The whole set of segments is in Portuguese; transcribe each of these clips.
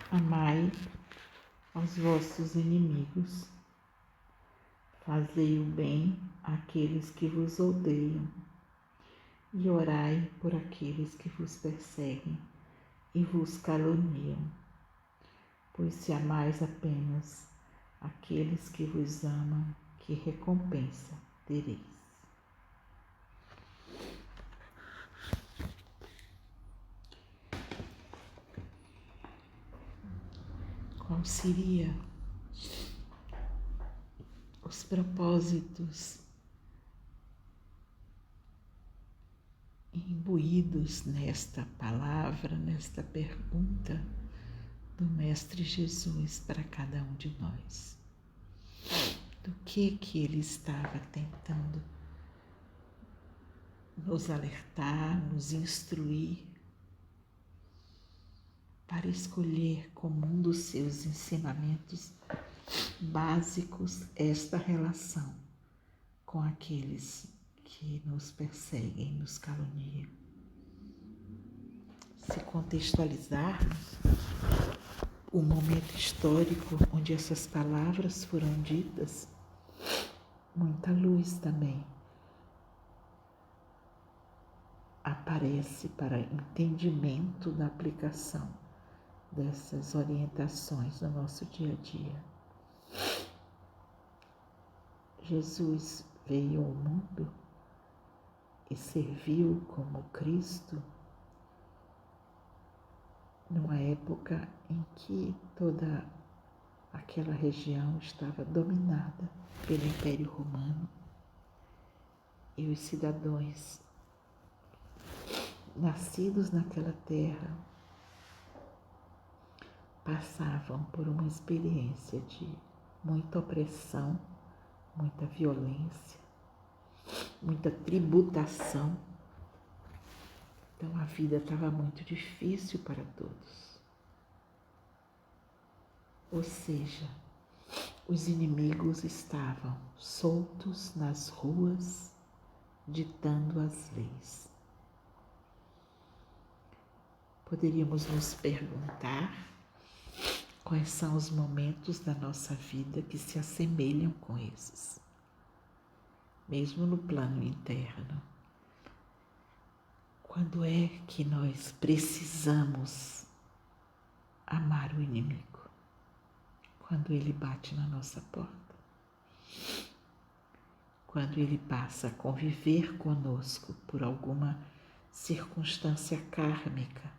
Amai aos vossos inimigos, fazei o bem àqueles que vos odeiam, e orai por aqueles que vos perseguem e vos caluniam. Pois se amais apenas aqueles que vos amam, que recompensa tereis? Qual seria os propósitos imbuídos nesta palavra, nesta pergunta do Mestre Jesus para cada um de nós? Do que ele estava tentando nos alertar, nos instruir para escolher como um dos seus ensinamentos básicos esta relação com aqueles que nos perseguem, nos caluniam. Se contextualizarmos o momento histórico onde essas palavras foram ditas, muita luz também aparece para entendimento da aplicação dessas orientações no nosso dia a dia. Jesus veio ao mundo e serviu como Cristo numa época em que toda aquela região estava dominada pelo Império Romano e os cidadãos nascidos naquela terra passavam por uma experiência de muita opressão, muita violência, muita tributação. Então a vida estava muito difícil para todos. Ou seja, os inimigos estavam soltos nas ruas, ditando as leis. Poderíamos nos perguntar quais são os momentos da nossa vida que se assemelham com esses, mesmo no plano interno. Quando é que nós precisamos amar o inimigo? Quando ele bate na nossa porta. Quando ele passa a conviver conosco por alguma circunstância kármica.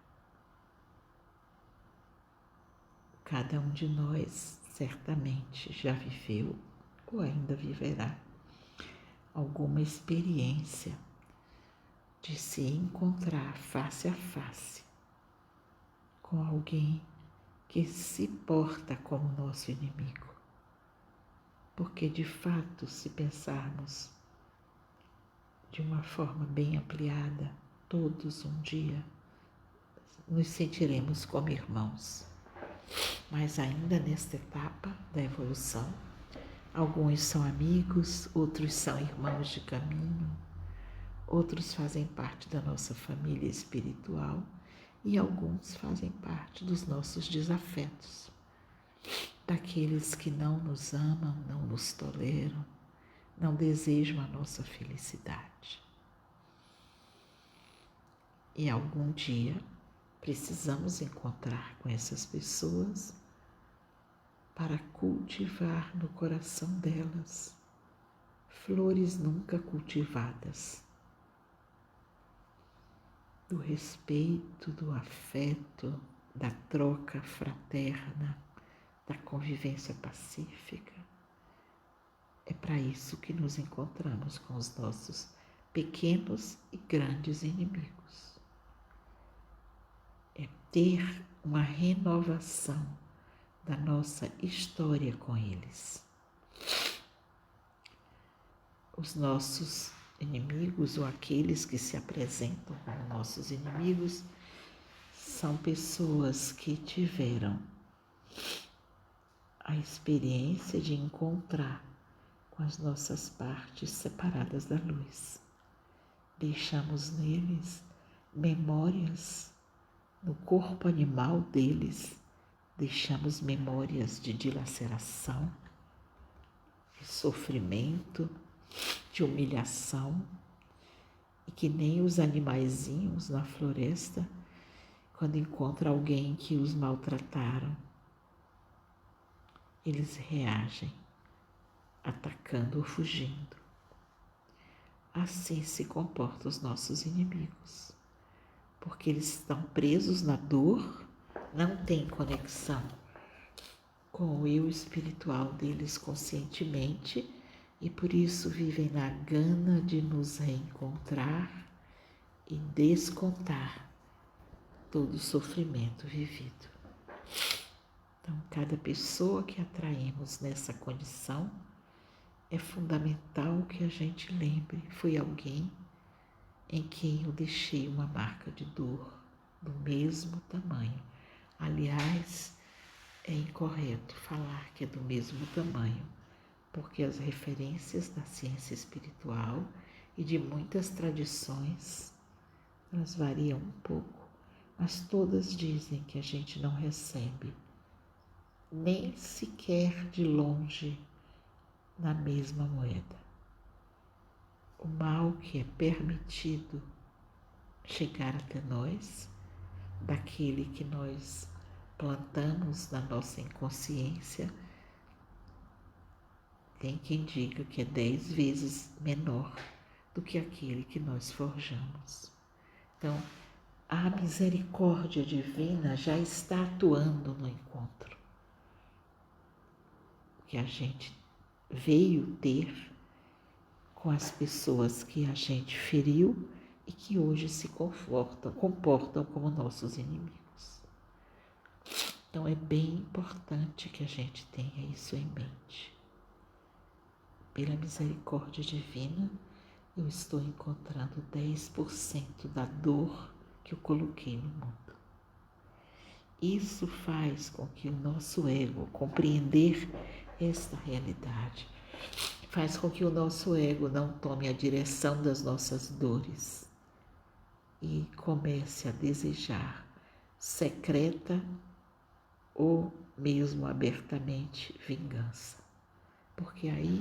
Cada um de nós certamente já viveu ou ainda viverá alguma experiência de se encontrar face a face com alguém que se porta como nosso inimigo. Porque, de fato, se pensarmos de uma forma bem ampliada, todos um dia nos sentiremos como irmãos. Mas ainda nesta etapa da evolução, alguns são amigos, outros são irmãos de caminho, outros fazem parte da nossa família espiritual e alguns fazem parte dos nossos desafetos, daqueles que não nos amam, não nos toleram, não desejam a nossa felicidade. E algum dia precisamos encontrar com essas pessoas para cultivar no coração delas flores nunca cultivadas, do respeito, do afeto, da troca fraterna, da convivência pacífica. É para isso que nos encontramos com os nossos pequenos e grandes inimigos. É ter uma renovação da nossa história com eles. Os nossos inimigos ou aqueles que se apresentam como nossos inimigos são pessoas que tiveram a experiência de encontrar com as nossas partes separadas da luz. Deixamos neles memórias no corpo animal deles deixamos memórias de dilaceração, de sofrimento, de humilhação, e que nem os animaizinhos na floresta, quando encontram alguém que os maltrataram, eles reagem, atacando ou fugindo. Assim se comportam os nossos inimigos, porque eles estão presos na dor, não têm conexão com o eu espiritual deles conscientemente e por isso vivem na gana de nos reencontrar e descontar todo o sofrimento vivido. Então, cada pessoa que atraímos nessa condição, é fundamental que a gente lembre, foi alguém em quem eu deixei uma marca de dor do mesmo tamanho. Aliás, é incorreto falar que é do mesmo tamanho, porque as referências da ciência espiritual e de muitas tradições, elas variam um pouco, mas todas dizem que a gente não recebe nem sequer de longe na mesma moeda. O mal que é permitido chegar até nós, daquele que nós plantamos na nossa inconsciência, tem quem diga que é 10 vezes menor do que aquele que nós forjamos. Então, a misericórdia divina já está atuando no encontro que a gente veio ter com as pessoas que a gente feriu e que hoje se comportam como nossos inimigos. Então é bem importante que a gente tenha isso em mente. Pela misericórdia divina, eu estou encontrando 10% da dor que eu coloquei no mundo. Isso faz com que o nosso ego compreender esta realidade, faz com que o nosso ego não tome a direção das nossas dores e comece a desejar secreta ou mesmo abertamente vingança. Porque aí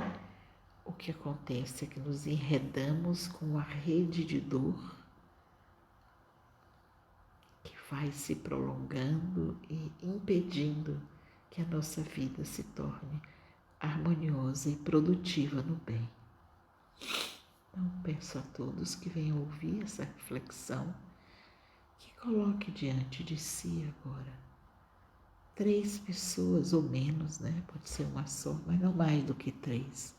o que acontece é que nos enredamos com uma rede de dor que vai se prolongando e impedindo que a nossa vida se torne harmoniosa e produtiva no bem. Então, peço a todos que venham ouvir essa reflexão, que coloque diante de si agora 3 pessoas ou menos, né? Pode ser uma só, mas não mais do que 3.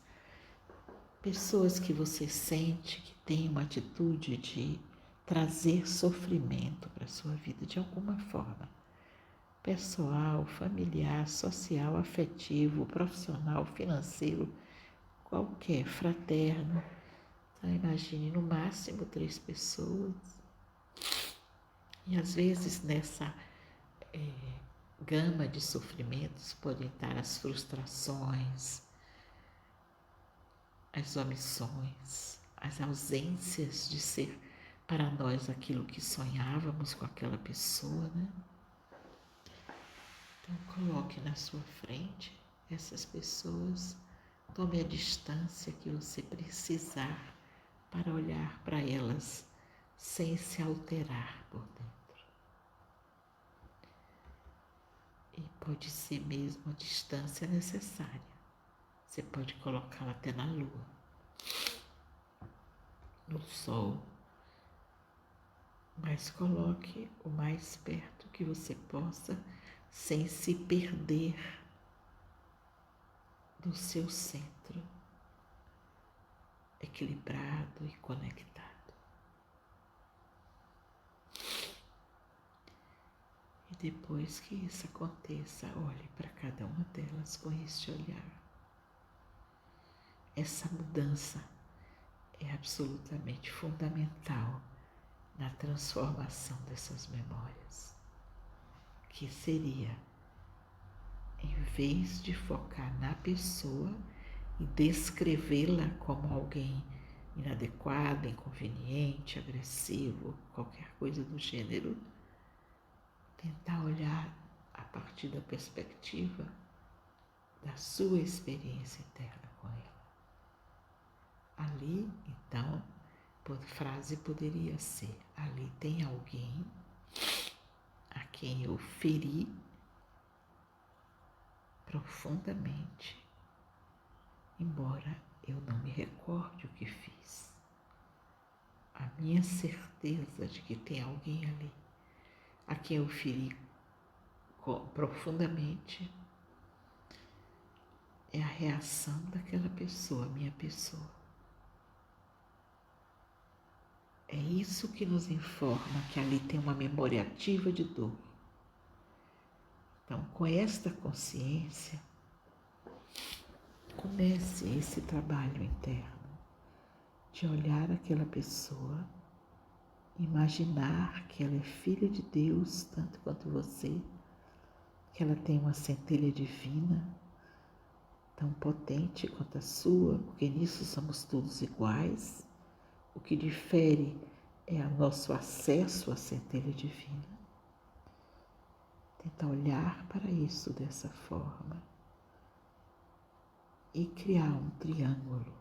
Pessoas que você sente que tem uma atitude de trazer sofrimento para a sua vida de alguma forma. Pessoal, familiar, social, afetivo, profissional, financeiro, qualquer, fraterno. Então, imagine no máximo 3 pessoas. E às vezes nessa gama de sofrimentos podem estar as frustrações, as omissões, as ausências de ser para nós aquilo que sonhávamos com aquela pessoa, né? Então coloque na sua frente essas pessoas, tome a distância que você precisar para olhar para elas sem se alterar por dentro. E pode ser mesmo a distância necessária. Você pode colocá-la até na lua, no sol, mas coloque o mais perto que você possa, sem se perder do seu centro, equilibrado e conectado. E depois que isso aconteça, olhe para cada uma delas com este olhar. Essa mudança é absolutamente fundamental na transformação dessas memórias, que seria, em vez de focar na pessoa e descrevê-la como alguém inadequado, inconveniente, agressivo, qualquer coisa do gênero, tentar olhar a partir da perspectiva da sua experiência interna com ela. Ali, então, a frase poderia ser: ali tem alguém a quem eu feri profundamente, embora eu não me recorde o que fiz. A minha certeza de que tem alguém ali a quem eu feri profundamente é a reação daquela pessoa, minha pessoa. É isso que nos informa que ali tem uma memória ativa de dor. Então, com esta consciência, comece esse trabalho interno de olhar aquela pessoa, imaginar que ela é filha de Deus, tanto quanto você, que ela tem uma centelha divina, tão potente quanto a sua, porque nisso somos todos iguais. O que difere é o nosso acesso à centelha divina. Tenta olhar para isso dessa forma e criar um triângulo.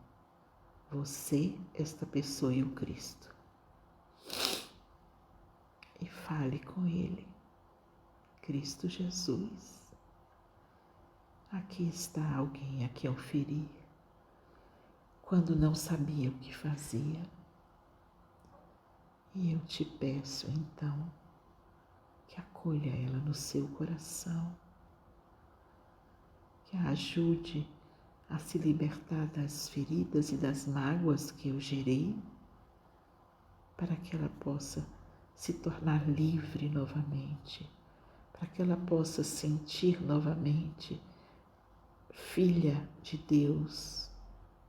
Você, esta pessoa e o Cristo. E fale com Ele. Cristo Jesus, aqui está alguém a quem eu feri quando não sabia o que fazia. E eu te peço então que acolha ela no seu coração, que a ajude a se libertar das feridas e das mágoas que eu gerei, para que ela possa se tornar livre novamente, para que ela possa sentir novamente filha de Deus,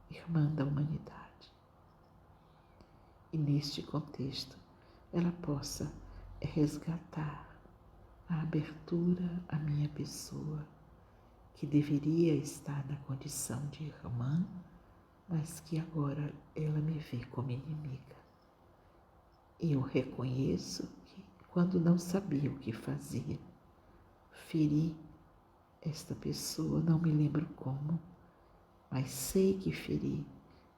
irmã da humanidade. E neste contexto, ela possa resgatar a abertura à minha pessoa, que deveria estar na condição de irmã, mas que agora ela me vê como inimiga. E eu reconheço que, quando não sabia o que fazia, feri esta pessoa, não me lembro como, mas sei que feri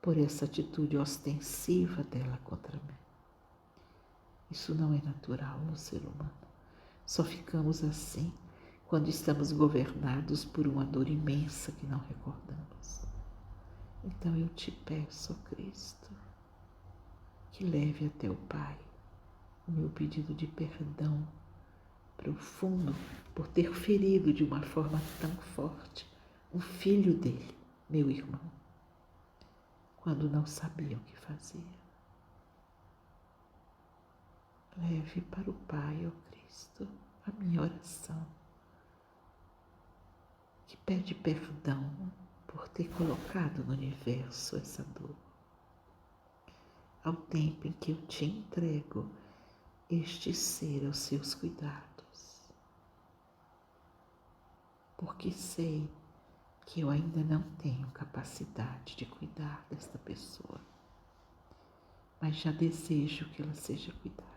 por essa atitude ostensiva dela contra mim. Isso não é natural no ser humano. Só ficamos assim quando estamos governados por uma dor imensa que não recordamos. Então eu te peço, ó Cristo, que leve até o Pai o meu pedido de perdão profundo por ter ferido de uma forma tão forte o filho dele, meu irmão, quando não sabia o que fazia. Leve para o Pai, ó Cristo, a minha oração, que pede perdão por ter colocado no universo essa dor. Ao tempo em que eu te entrego este ser aos seus cuidados, porque sei que eu ainda não tenho capacidade de cuidar desta pessoa, mas já desejo que ela seja cuidada.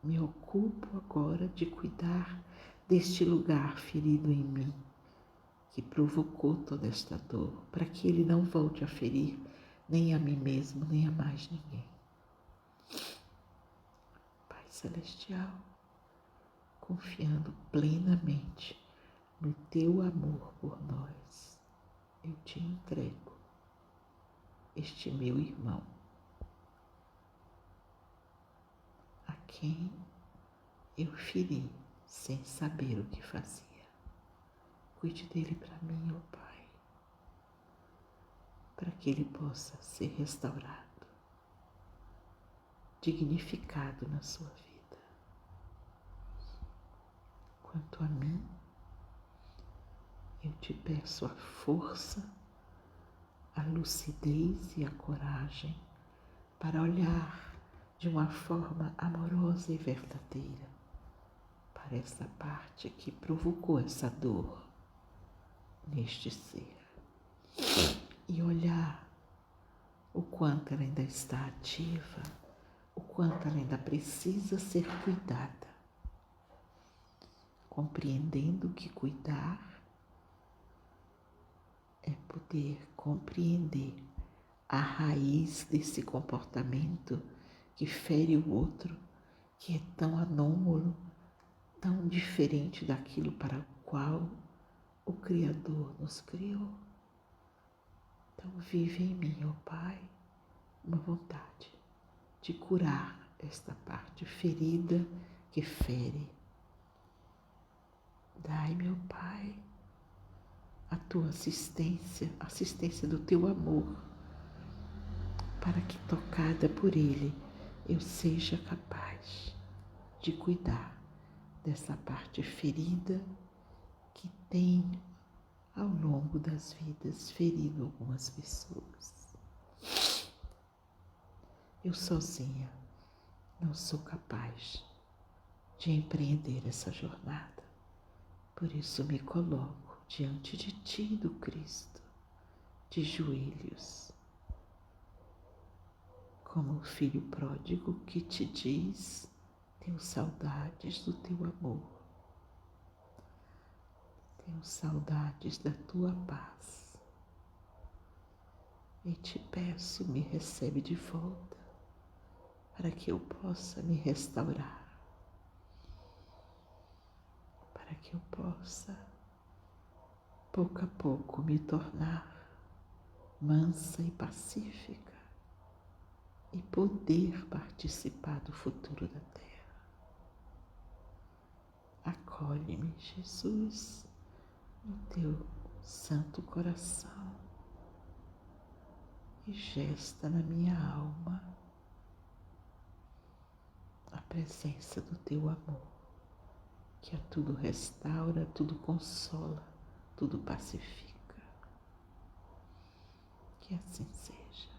Me ocupo agora de cuidar deste lugar ferido em mim, que provocou toda esta dor, para que ele não volte a ferir nem a mim mesmo, nem a mais ninguém. Pai Celestial, confiando plenamente no teu amor por nós, eu te entrego este meu irmão, a quem eu feri sem saber o que fazia. Cuide dele para mim, ó Pai, para que ele possa ser restaurado, dignificado na sua vida. Quanto a mim, eu te peço a força, a lucidez e a coragem para olhar de uma forma amorosa e verdadeira para essa parte que provocou essa dor neste ser. E olhar o quanto ela ainda está ativa, o quanto ela ainda precisa ser cuidada. compreendendo que cuidar é poder compreender a raiz desse comportamento que fere o outro, que é tão anômalo, tão diferente daquilo para o qual o Criador nos criou. Então vive em mim, ó Pai, uma vontade de curar esta parte ferida que fere. Dai-me, ó Pai, a tua assistência, a assistência do teu amor, para que, tocada por ele, eu seja capaz de cuidar dessa parte ferida que tem, ao longo das vidas, ferido algumas pessoas. Eu sozinha não sou capaz de empreender essa jornada. Por isso me coloco diante de ti, do Cristo, de joelhos, como o filho pródigo que te diz: tenho saudades do teu amor, tenho saudades da tua paz, e te peço, me recebe de volta, para que eu possa me restaurar, para que eu possa, pouco a pouco, me tornar mansa e pacífica e poder participar do futuro da terra. Acolhe-me, Jesus, no teu santo coração e gesta na minha alma a presença do teu amor, que a tudo restaura, tudo consola, tudo pacifica. Que assim seja.